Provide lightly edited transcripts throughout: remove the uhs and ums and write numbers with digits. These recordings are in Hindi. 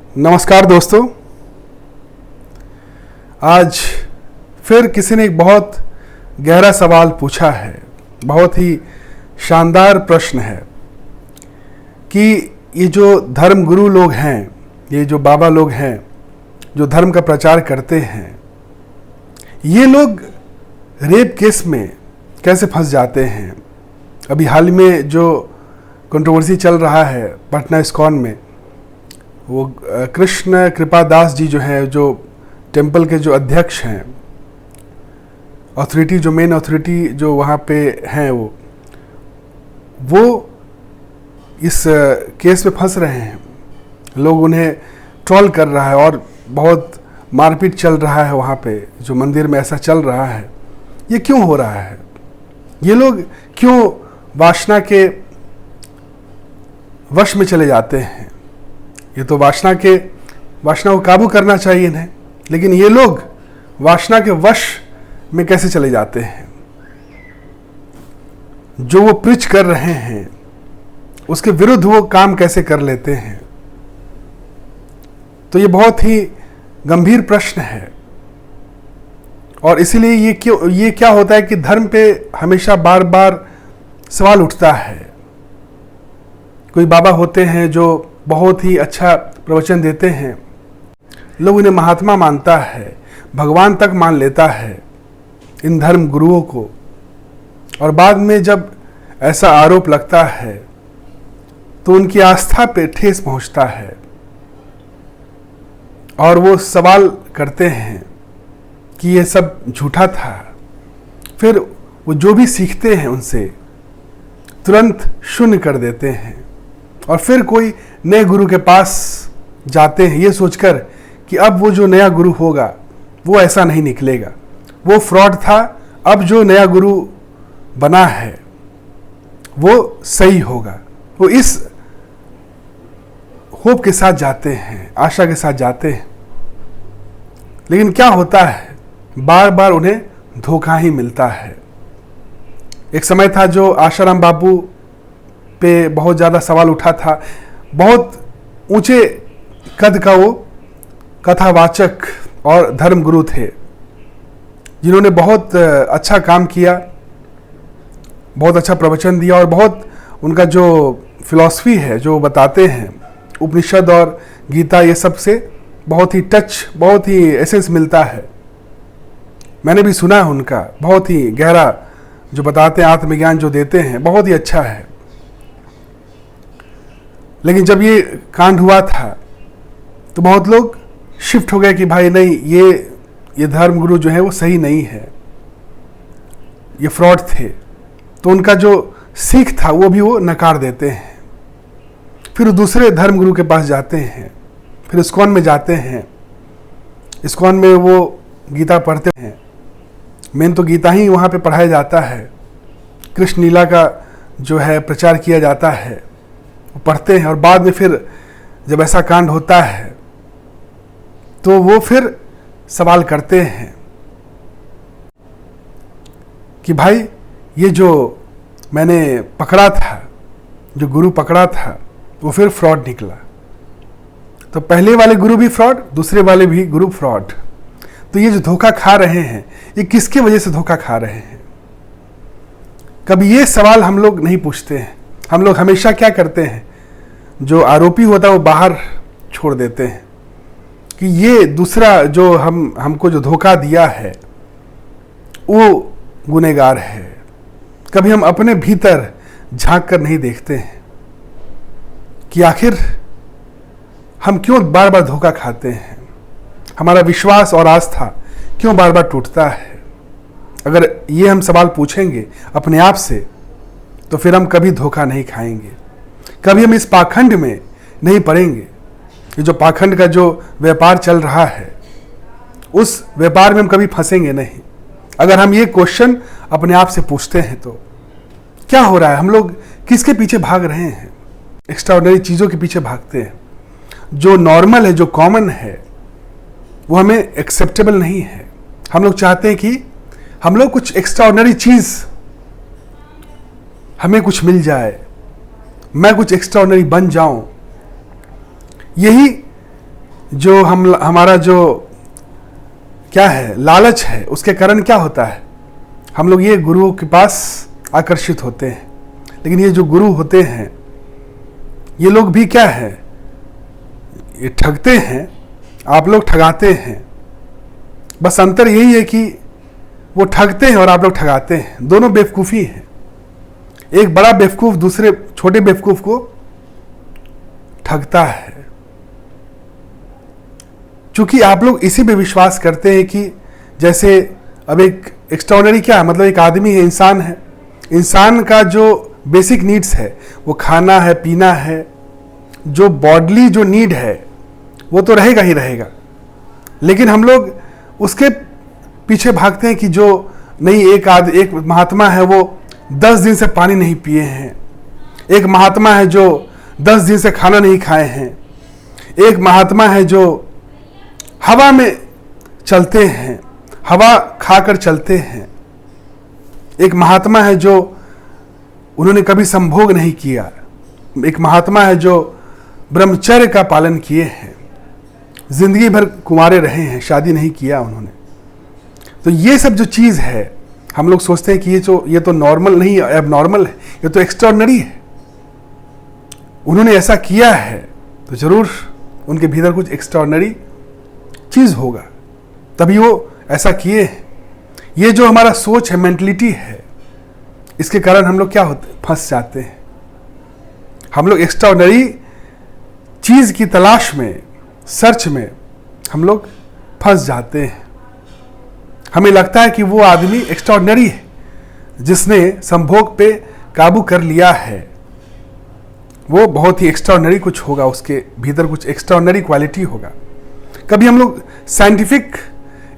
नमस्कार दोस्तों। आज फिर किसी ने एक बहुत गहरा सवाल पूछा है। बहुत ही शानदार प्रश्न है कि ये जो धर्म गुरु लोग हैं, ये जो बाबा लोग हैं जो धर्म का प्रचार करते हैं, ये लोग रेप केस में कैसे फंस जाते हैं। अभी हाल में जो कंट्रोवर्सी चल रहा है पटना इस्कॉन में, वो कृष्ण कृपा दास जी जो हैं, जो टेम्पल के जो अध्यक्ष हैं, अथॉरिटी जो मेन अथॉरिटी जो वहाँ पे हैं, वो इस केस में फंस रहे हैं। लोग उन्हें ट्रोल कर रहा है और बहुत मारपीट चल रहा है वहाँ पे। जो मंदिर में ऐसा चल रहा है, ये क्यों हो रहा है? ये लोग क्यों वासना के वश में चले जाते हैं? ये तो वासना को काबू करना चाहिए इन्हें, लेकिन ये लोग वासना के वश में कैसे चले जाते हैं? जो वो प्रीच कर रहे हैं उसके विरुद्ध वो काम कैसे कर लेते हैं? तो ये बहुत ही गंभीर प्रश्न है। और इसीलिए ये क्या होता है कि धर्म पे हमेशा बार बार सवाल उठता है। कोई बाबा होते हैं जो बहुत ही अच्छा प्रवचन देते हैं, लोग उन्हें महात्मा मानता है, भगवान तक मान लेता है इन धर्म गुरुओं को। और बाद में जब ऐसा आरोप लगता है तो उनकी आस्था पे ठेस पहुंचता है और वो सवाल करते हैं कि ये सब झूठा था। फिर वो जो भी सीखते हैं उनसे तुरंत शून्य कर देते हैं और फिर कोई नए गुरु के पास जाते हैं ये सोचकर कि अब वो जो नया गुरु होगा वो ऐसा नहीं निकलेगा, वो फ्रॉड था, अब जो नया गुरु बना है वो सही होगा। वो इस होप के साथ जाते हैं, आशा के साथ जाते हैं, लेकिन क्या होता है, बार बार उन्हें धोखा ही मिलता है। एक समय था जो आशाराम बापू पे बहुत ज़्यादा सवाल उठा था। बहुत ऊंचे कद का वो कथावाचक और धर्म गुरु थे जिन्होंने बहुत अच्छा काम किया, बहुत अच्छा प्रवचन दिया और बहुत उनका जो फिलॉसफी है जो बताते हैं, उपनिषद और गीता, ये सब से बहुत ही टच, बहुत ही एसेंस मिलता है। मैंने भी सुना है उनका, बहुत ही गहरा जो बताते हैं, आत्मज्ञान जो देते हैं, बहुत ही अच्छा है। लेकिन जब ये कांड हुआ था तो बहुत लोग शिफ्ट हो गए कि भाई नहीं, ये धर्म गुरु जो है वो सही नहीं है, ये फ्रॉड थे। तो उनका जो सीख था वो भी वो नकार देते हैं। फिर दूसरे धर्म गुरु के पास जाते हैं, फिर इस्कॉन में जाते हैं। इस्कॉन में वो गीता पढ़ते हैं, मेन तो गीता ही वहाँ पे पढ़ाया जाता है। कृष्ण लीला का जो है प्रचार किया जाता है, वो पढ़ते हैं। और बाद में फिर जब ऐसा कांड होता है तो वो फिर सवाल करते हैं कि भाई ये जो मैंने पकड़ा था, जो गुरु पकड़ा था, वो फिर फ्रॉड निकला। तो पहले वाले गुरु भी फ्रॉड, दूसरे वाले भी गुरु फ्रॉड। तो ये जो धोखा खा रहे हैं, ये किसके वजह से धोखा खा रहे हैं? कभी ये सवाल हम लोग नहीं पूछते हैं। हम लोग हमेशा क्या करते हैं, जो आरोपी होता है वो बाहर छोड़ देते हैं कि ये दूसरा जो हमको जो धोखा दिया है वो गुनहगार है। कभी हम अपने भीतर झांक कर नहीं देखते हैं कि आखिर हम क्यों बार बार धोखा खाते हैं, हमारा विश्वास और आस्था क्यों बार बार टूटता है। अगर ये हम सवाल पूछेंगे अपने आप से तो फिर हम कभी धोखा नहीं खाएंगे, कभी हम इस पाखंड में नहीं पड़ेंगे। ये जो पाखंड का जो व्यापार चल रहा है, उस व्यापार में हम कभी फंसेंगे नहीं। अगर हम ये क्वेश्चन अपने आप से पूछते हैं तो क्या हो रहा है, हम लोग किसके पीछे भाग रहे हैं? एक्स्ट्राऑर्डिनरी चीज़ों के पीछे भागते हैं। जो नॉर्मल है, जो कॉमन है, वो हमें एक्सेप्टेबल नहीं है। हम लोग चाहते हैं कि हम लोग कुछ एक्स्ट्राऑर्डिनरी चीज़ हमें कुछ मिल जाए, मैं कुछ एक्स्ट्राऑर्डिनरी बन जाऊं। यही जो हमारा जो क्या है लालच है, उसके कारण क्या होता है, हम लोग ये गुरुओं के पास आकर्षित होते हैं। लेकिन ये जो गुरु होते हैं ये लोग भी क्या है, ये ठगते हैं, आप लोग ठगाते हैं। बस अंतर यही है कि वो ठगते हैं और आप लोग ठगाते हैं, दोनों बेवकूफ़ी है। एक बड़ा बेवकूफ़ दूसरे छोटे बेवकूफ़ को ठगता है। क्योंकि आप लोग इसी पे विश्वास करते हैं कि जैसे अब एक एक्स्ट्राऑर्डिनरी क्या है, मतलब एक आदमी है, इंसान है, इंसान का जो बेसिक नीड्स है वो खाना है, पीना है, जो बॉडली जो नीड है वो तो रहेगा ही रहेगा। लेकिन हम लोग उसके पीछे भागते हैं कि जो नहीं, एक महात्मा है वो 10 दिन से पानी नहीं पिए हैं, एक महात्मा है जो 10 दिन से खाना नहीं खाए हैं, एक महात्मा है जो हवा में चलते हैं, हवा खाकर चलते हैं, एक महात्मा है जो उन्होंने कभी संभोग नहीं किया, एक महात्मा है जो ब्रह्मचर्य का पालन किए हैं, जिंदगी भर कुंवारे रहे हैं, शादी नहीं किया उन्होंने। तो ये सब जो चीज़ है हम लोग सोचते हैं कि ये तो नॉर्मल नहीं, अब नॉर्मल है, ये तो एक्स्ट्राऑर्डिनरी है। उन्होंने ऐसा किया है तो जरूर उनके भीतर कुछ एक्स्ट्राऑर्डिनरी चीज़ होगा, तभी वो ऐसा किए हैं। ये जो हमारा सोच है, मेंटलिटी है, इसके कारण हम लोग क्या होते, फंस जाते हैं। हम लोग एक्स्ट्राऑर्डिनरी चीज़ की तलाश में, सर्च में हम लोग फंस जाते हैं। हमें लगता है कि वो आदमी एक्स्ट्राऑर्डिनरी है जिसने संभोग पे काबू कर लिया है, वो बहुत ही एक्स्ट्राऑर्डिनरी कुछ होगा, उसके भीतर कुछ एक्स्ट्राऑर्डिनरी क्वालिटी होगा। कभी हम लोग साइंटिफिक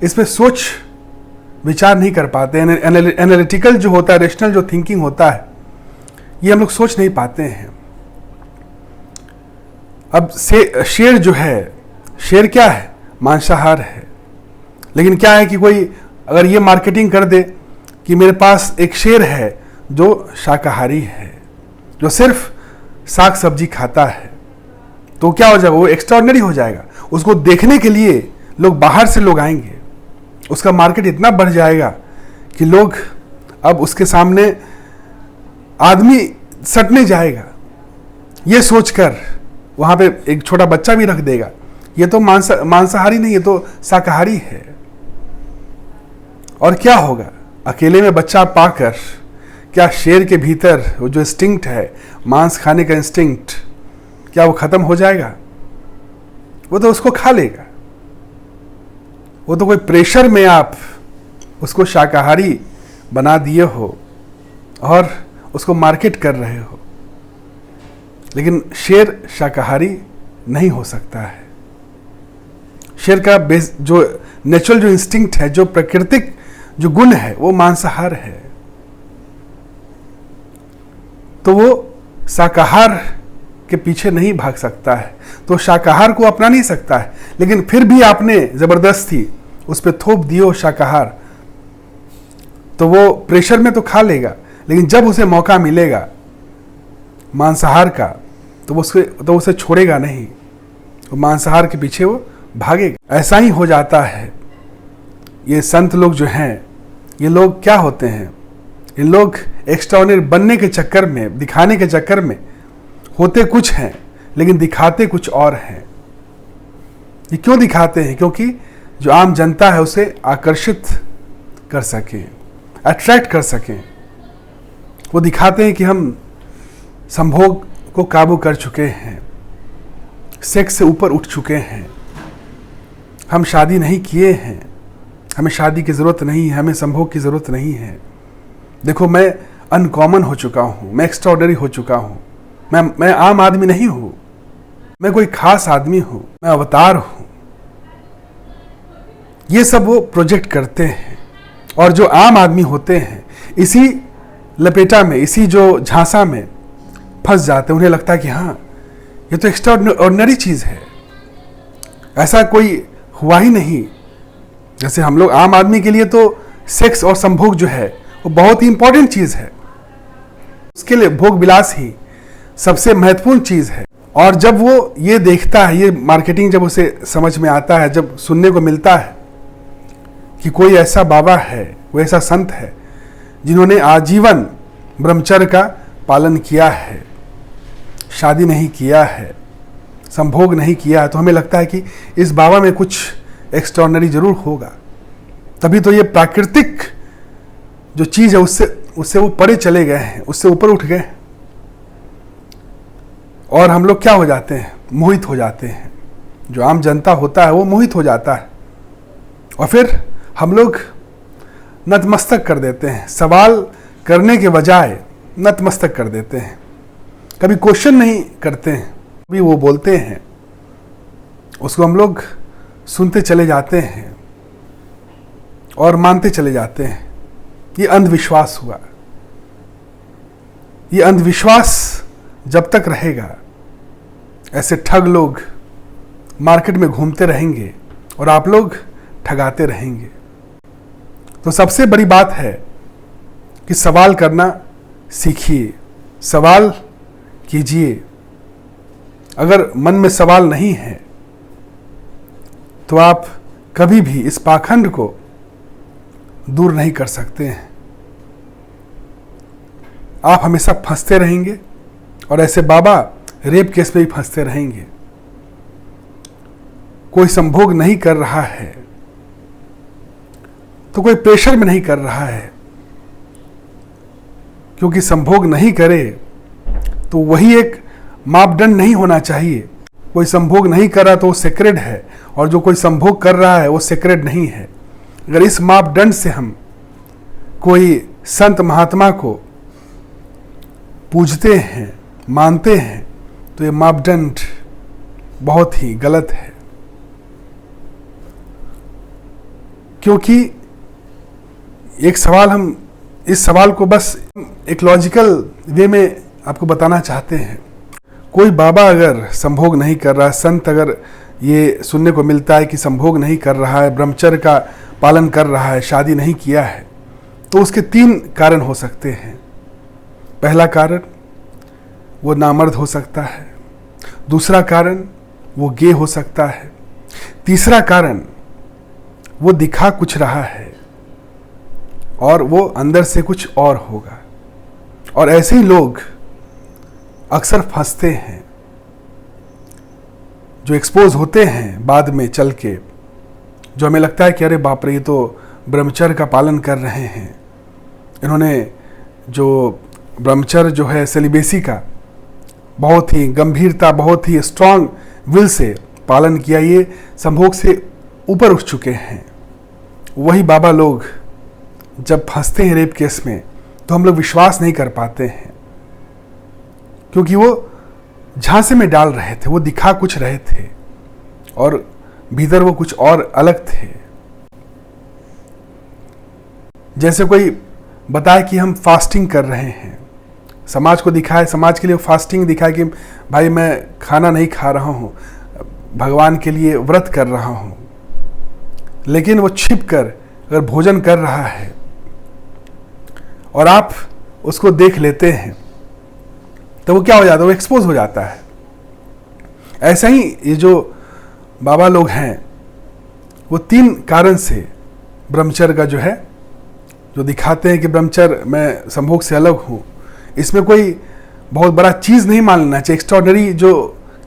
इस पे सोच विचार नहीं कर पाते हैं। एनालिटिकल जो होता है, रेशनल जो थिंकिंग होता है, ये हम लोग सोच नहीं पाते हैं। अब शेर जो है, शेर क्या है, मांसाहार है। लेकिन क्या है कि कोई अगर ये मार्केटिंग कर दे कि मेरे पास एक शेर है जो शाकाहारी है, जो सिर्फ साग सब्जी खाता है, तो क्या हो जाएगा, वो एक्स्ट्राऑर्डिनरी हो जाएगा। उसको देखने के लिए लोग बाहर से लोग आएंगे, उसका मार्केट इतना बढ़ जाएगा कि लोग अब उसके सामने आदमी सटने जाएगा, ये सोचकर वहाँ पे एक छोटा बच्चा भी रख देगा, ये तो मांसाहारी नहीं, ये तो शाकाहारी है। और क्या होगा, अकेले में बच्चा पाकर क्या शेर के भीतर वो जो इंस्टिंक्ट है, मांस खाने का इंस्टिंक्ट, क्या वो खत्म हो जाएगा? वो तो उसको खा लेगा। वो तो कोई प्रेशर में आप उसको शाकाहारी बना दिए हो और उसको मार्केट कर रहे हो। लेकिन शेर शाकाहारी नहीं हो सकता है। शेर का जो नेचुरल जो इंस्टिंक्ट है, जो प्राकृतिक जो गुण है, वो मांसाहार है। तो वो शाकाहार के पीछे नहीं भाग सकता है, तो शाकाहार को अपना नहीं सकता है। लेकिन फिर भी आपने जबरदस्ती उस पर थोप दियो शाकाहार, तो वो प्रेशर में तो खा लेगा, लेकिन जब उसे मौका मिलेगा मांसाहार का, तो उसे छोड़ेगा नहीं, वो मांसाहार के पीछे वो भागेगा। ऐसा ही हो जाता है। ये संत लोग जो हैं, ये लोग क्या होते हैं, ये लोग एक्स्ट्राऑर्डिनरी बनने के चक्कर में, दिखाने के चक्कर में होते कुछ हैं लेकिन दिखाते कुछ और हैं। ये क्यों दिखाते हैं? क्योंकि जो आम जनता है उसे आकर्षित कर सकें, अट्रैक्ट कर सकें। वो दिखाते हैं कि हम संभोग को काबू कर चुके हैं, सेक्स से ऊपर उठ चुके हैं, हम शादी नहीं किए हैं, हमें शादी की ज़रूरत नहीं है, हमें संभोग की ज़रूरत नहीं है। देखो, मैं अनकॉमन हो चुका हूँ, मैं एक्स्ट्राऑर्डिनरी हो चुका हूँ, मैं आम आदमी नहीं हूँ, मैं कोई खास आदमी हूँ, मैं अवतार हूँ। ये सब वो प्रोजेक्ट करते हैं। और जो आम आदमी होते हैं इसी लपेटा में, इसी जो झांसा में फंस जाते हैं। उन्हें लगता है कि हाँ, ये तो एक्स्ट्राऑर्डिनरी चीज़ है, ऐसा कोई हुआ ही नहीं। जैसे हम लोग आम आदमी के लिए तो सेक्स और संभोग जो है वो बहुत ही इंपॉर्टेंट चीज़ है, उसके लिए भोग विलास ही सबसे महत्वपूर्ण चीज़ है। और जब वो ये देखता है, ये मार्केटिंग जब उसे समझ में आता है, जब सुनने को मिलता है कि कोई ऐसा बाबा है, कोई ऐसा संत है जिन्होंने आजीवन ब्रह्मचर्य का पालन किया है, शादी नहीं किया है, संभोग नहीं किया है, तो हमें लगता है कि इस बाबा में कुछ एक्स्ट्राऑर्डिनरी जरूर होगा। तभी तो ये प्राकृतिक जो चीज है उससे वो परे चले गए हैं, उससे ऊपर उठ गए, और हम लोग क्या हो जाते हैं, मोहित हो जाते हैं। जो आम जनता होता है वो मोहित हो जाता है, और फिर हम लोग नतमस्तक कर देते हैं, सवाल करने के बजाय नतमस्तक कर देते हैं, कभी क्वेश्चन नहीं करते हैं, कभी वो बोलते हैं उसको हम लोग सुनते चले जाते हैं और मानते चले जाते हैं। ये अंधविश्वास हुआ। ये अंधविश्वास जब तक रहेगा, ऐसे ठग लोग मार्केट में घूमते रहेंगे और आप लोग ठगाते रहेंगे। तो सबसे बड़ी बात है कि सवाल करना सीखिए, सवाल कीजिए। अगर मन में सवाल नहीं है तो आप कभी भी इस पाखंड को दूर नहीं कर सकते हैं। आप हमेशा फंसते रहेंगे, और ऐसे बाबा रेप केस में भी फंसते रहेंगे। कोई संभोग नहीं कर रहा है तो कोई प्रेशर में नहीं कर रहा है, क्योंकि संभोग नहीं करे तो वही एक मापदंड नहीं होना चाहिए। कोई संभोग नहीं कर रहा तो वो सेक्रेड है, और जो कोई संभोग कर रहा है वो सेक्रेड नहीं है। अगर इस मापदंड से हम कोई संत महात्मा को पूजते हैं, मानते हैं, तो ये मापदंड बहुत ही गलत है। क्योंकि एक सवाल, हम इस सवाल को बस एक लॉजिकल वे में आपको बताना चाहते हैं। कोई बाबा अगर संभोग नहीं कर रहा है, संत अगर ये सुनने को मिलता है कि संभोग नहीं कर रहा है, ब्रह्मचर्य का पालन कर रहा है, शादी नहीं किया है, तो उसके 3 कारण हो सकते हैं। पहला कारण, वो नामर्द हो सकता है। दूसरा कारण, वो गे हो सकता है। तीसरा कारण, वो दिखा कुछ रहा है और वो अंदर से कुछ और होगा। और ऐसे ही लोग अक्सर फंसते हैं, जो एक्सपोज होते हैं बाद में चल के, जो हमें लगता है कि अरे बाप रे, ये तो ब्रह्मचर्य का पालन कर रहे हैं, इन्होंने जो ब्रह्मचर्य जो है सेलिबेसी का बहुत ही गंभीरता, बहुत ही स्ट्रांग विल से पालन किया, ये संभोग से ऊपर उठ चुके हैं। वही बाबा लोग जब फंसते हैं रेप केस में तो हम लोग विश्वास नहीं कर पाते हैं, क्योंकि वो झांसे में डाल रहे थे, वो दिखा कुछ रहे थे और भीतर वो कुछ और अलग थे। जैसे कोई बताए कि हम फास्टिंग कर रहे हैं, समाज को दिखाए, समाज के लिए फास्टिंग दिखाए कि भाई मैं खाना नहीं खा रहा हूँ, भगवान के लिए व्रत कर रहा हूँ, लेकिन वो छिप कर अगर भोजन कर रहा है और आप उसको देख लेते हैं तो वो क्या हो जाता है, वो एक्सपोज हो जाता है। ऐसा ही ये जो बाबा लोग हैं वो 3 कारण से ब्रह्मचर्य का जो है, जो दिखाते हैं कि ब्रह्मचर्य मैं संभोग से अलग हूँ, इसमें कोई बहुत बड़ा चीज़ नहीं मान लेना चाहिए। एक्स्ट्राऑर्डिनरी जो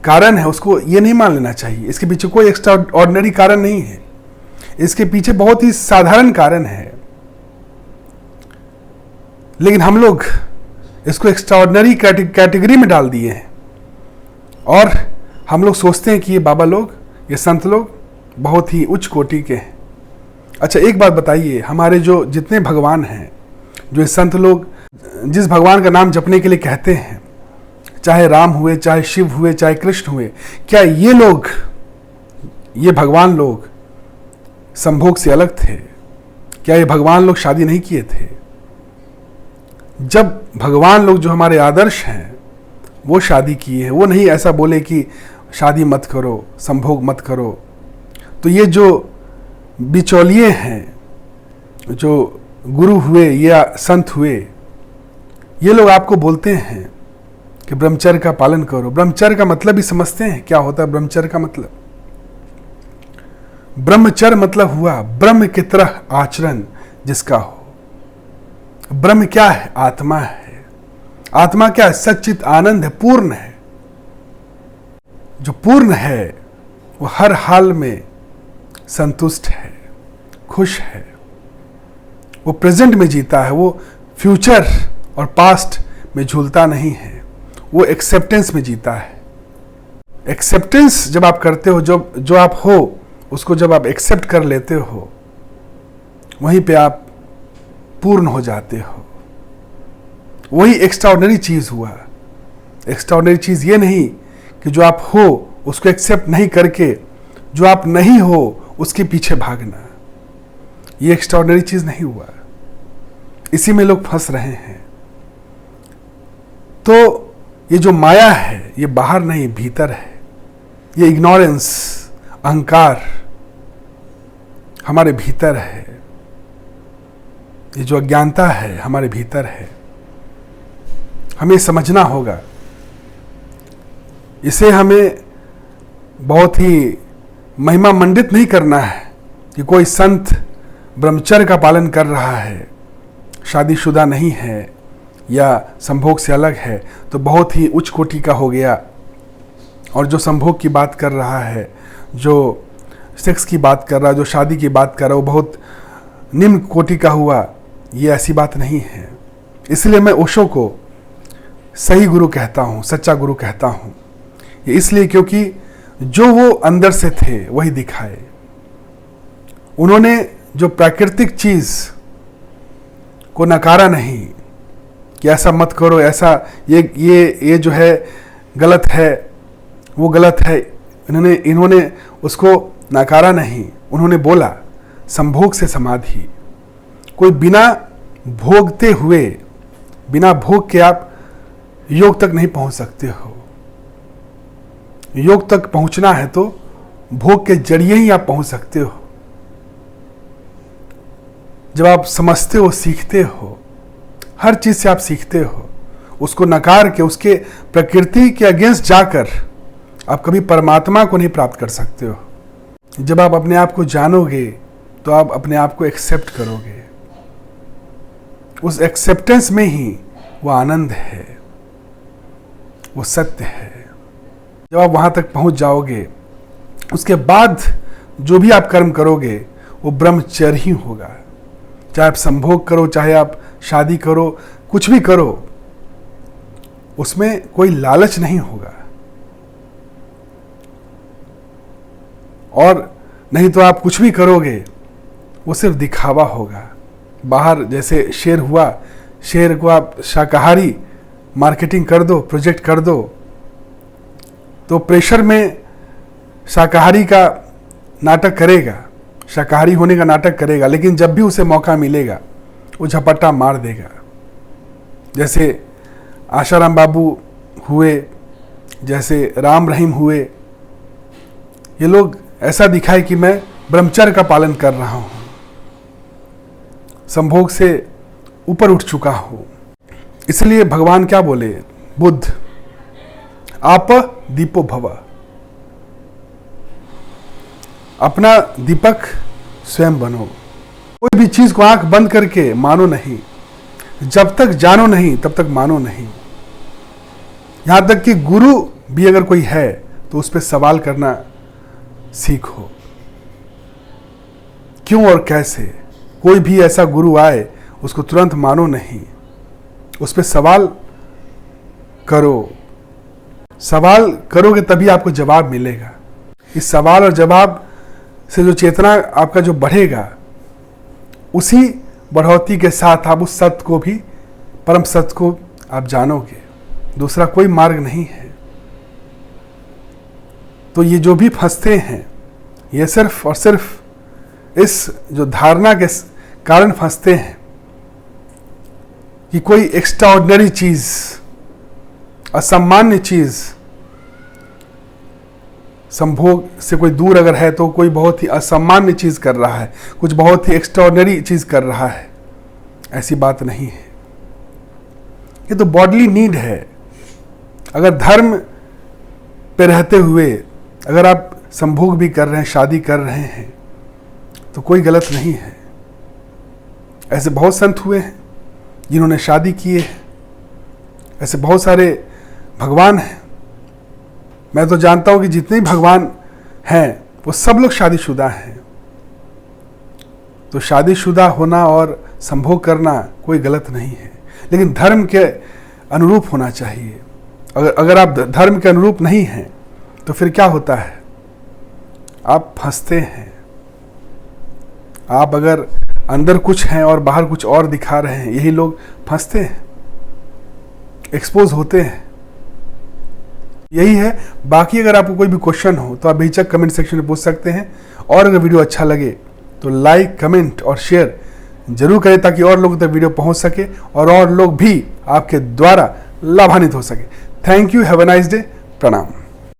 कारण है उसको ये नहीं मान लेना चाहिए। इसके पीछे कोई एक्स्ट्राऑर्डिनरी कारण नहीं है, इसके पीछे बहुत ही साधारण कारण है, लेकिन हम लोग इसको एक्स्ट्राऑर्डिनरी कैटेगरी में डाल दिए हैं और हम लोग सोचते हैं कि ये बाबा लोग, ये संत लोग बहुत ही उच्च कोटि के हैं। अच्छा, एक बात बताइए, हमारे जो जितने भगवान हैं, जो ये संत लोग जिस भगवान का नाम जपने के लिए कहते हैं, चाहे राम हुए, चाहे शिव हुए, चाहे कृष्ण हुए, क्या ये लोग, ये भगवान लोग संभोग से अलग थे? क्या ये भगवान लोग शादी नहीं किए थे? जब भगवान लोग जो हमारे आदर्श हैं वो शादी किए हैं, वो नहीं ऐसा बोले कि शादी मत करो, संभोग मत करो। तो ये जो बिचौलिए हैं, जो गुरु हुए या संत हुए, ये लोग आपको बोलते हैं कि ब्रह्मचर्य का पालन करो। ब्रह्मचर्य का मतलब ही समझते हैं क्या होता है ब्रह्मचर्य का मतलब? ब्रह्मचर्य मतलब हुआ ब्रह्म की तरह आचरण जिसका हो। ब्रह्म क्या है? आत्मा है। आत्मा क्या है? सच्चित आनंद है, पूर्ण है। जो पूर्ण है वो हर हाल में संतुष्ट है, खुश है। वो प्रेजेंट में जीता है, वो फ्यूचर और पास्ट में झूलता नहीं है, वो एक्सेप्टेंस में जीता है। एक्सेप्टेंस जब आप करते हो, जो आप हो उसको जब आप एक्सेप्ट कर लेते हो, वहीं पे आप पूर्ण हो जाते हो। वही एक्स्ट्राऑर्डिनरी चीज हुआ। एक्स्ट्राऑर्डिनरी चीज ये नहीं कि जो आप हो उसको एक्सेप्ट नहीं करके जो आप नहीं हो उसके पीछे भागना, ये एक्स्ट्राऑर्डिनरी चीज नहीं हुआ। इसी में लोग फंस रहे हैं। तो ये जो माया है ये बाहर नहीं भीतर है। ये इग्नोरेंस, अहंकार हमारे भीतर है। ये जो अज्ञानता है हमारे भीतर है। हमें समझना होगा। इसे हमें बहुत ही महिमा मंडित नहीं करना है कि कोई संत ब्रह्मचर्य का पालन कर रहा है, शादीशुदा नहीं है या संभोग से अलग है तो बहुत ही उच्च कोटि का हो गया, और जो संभोग की बात कर रहा है, जो सेक्स की बात कर रहा है, जो शादी की बात कर रहा है, वो बहुत निम्न कोटि का हुआ। ये ऐसी बात नहीं है। इसलिए मैं ओशो को सही गुरु कहता हूँ, सच्चा गुरु कहता हूँ। ये इसलिए क्योंकि जो वो अंदर से थे वही दिखाए। उन्होंने जो प्राकृतिक चीज को नकारा नहीं कि ऐसा मत करो, ऐसा ये जो है गलत है, वो गलत है, इन्होंने उसको नकारा नहीं। उन्होंने बोला संभोग से समाधि। कोई बिना भोगते हुए, बिना भोग के आप योग तक नहीं पहुंच सकते हो। योग तक पहुंचना है तो भोग के जरिए ही आप पहुंच सकते हो। जब आप समझते हो, सीखते हो, हर चीज से आप सीखते हो, उसको नकार के, उसके प्रकृति के अगेंस्ट जाकर आप कभी परमात्मा को नहीं प्राप्त कर सकते हो। जब आप अपने आप को जानोगे तो आप अपने आप को एक्सेप्ट करोगे। उस एक्सेप्टेंस में ही वो आनंद है, वो सत्य है। जब आप वहां तक पहुंच जाओगे, उसके बाद जो भी आप कर्म करोगे वो ब्रह्मचर्य ही होगा। चाहे आप संभोग करो, चाहे आप शादी करो, कुछ भी करो, उसमें कोई लालच नहीं होगा। और नहीं तो आप कुछ भी करोगे वो सिर्फ दिखावा होगा। बाहर जैसे शेर हुआ, शेर को आप शाकाहारी मार्केटिंग कर दो, प्रोजेक्ट कर दो, तो प्रेशर में शाकाहारी का नाटक करेगा, शाकाहारी होने का नाटक करेगा, लेकिन जब भी उसे मौका मिलेगा वो झपट्टा मार देगा। जैसे आशाराम बाबू हुए, जैसे राम रहीम हुए, ये लोग ऐसा दिखाए कि मैं ब्रह्मचर्य का पालन कर रहा हूं, संभोग से ऊपर उठ चुका हूं। इसलिए भगवान क्या बोले? बुद्ध, आप दीपो भव। अपना दीपक स्वयं बनो। कोई भी चीज को आंख बंद करके मानो नहीं। जब तक जानो नहीं तब तक मानो नहीं। यहां तक कि गुरु भी अगर कोई है तो उस पर सवाल करना सीखो, क्यों और कैसे। कोई भी ऐसा गुरु आए उसको तुरंत मानो नहीं, उस पर सवाल करो। सवाल करोगे तभी आपको जवाब मिलेगा। इस सवाल और जवाब से जो चेतना आपका जो बढ़ेगा, उसी बढ़ोतरी के साथ आप उस सत्य को भी, परम सत्य को आप जानोगे। दूसरा कोई मार्ग नहीं है। तो ये जो भी फंसते हैं, ये सिर्फ और सिर्फ इस जो धारणा के कारण फंसते हैं कि कोई एक्स्ट्राऑर्डिनरी चीज, असामान्य चीज, संभोग से कोई दूर अगर है तो कोई बहुत ही असामान्य चीज कर रहा है, कुछ बहुत ही एक्स्ट्राऑर्डिनरी चीज कर रहा है। ऐसी बात नहीं है। ये तो बॉडली नीड है, अगर धर्म पे रहते हुए अगर आप संभोग भी कर रहे हैं, शादी कर रहे हैं, तो कोई गलत नहीं है। ऐसे बहुत संत हुए हैं जिन्होंने शादी किए हैं, ऐसे बहुत सारे भगवान हैं। मैं तो जानता हूं कि जितने भगवान हैं वो सब लोग शादीशुदा हैं। तो शादीशुदा होना और संभोग करना कोई गलत नहीं है, लेकिन धर्म के अनुरूप होना चाहिए। अगर आप धर्म के अनुरूप नहीं हैं तो फिर क्या होता है, आप फंसते हैं। आप अगर अंदर कुछ हैं और बाहर कुछ और दिखा रहे हैं, यही लोग फंसते हैं, एक्सपोज होते हैं। यही है। बाकी अगर आपको कोई भी क्वेश्चन हो तो आप बेहिचक कमेंट सेक्शन में पूछ सकते हैं, और अगर वीडियो अच्छा लगे तो लाइक, कमेंट और शेयर जरूर करें ताकि और लोगों तक वीडियो पहुंच सके और लोग भी आपके द्वारा लाभान्वित हो सके। Thank you, have a nice day, प्रणाम।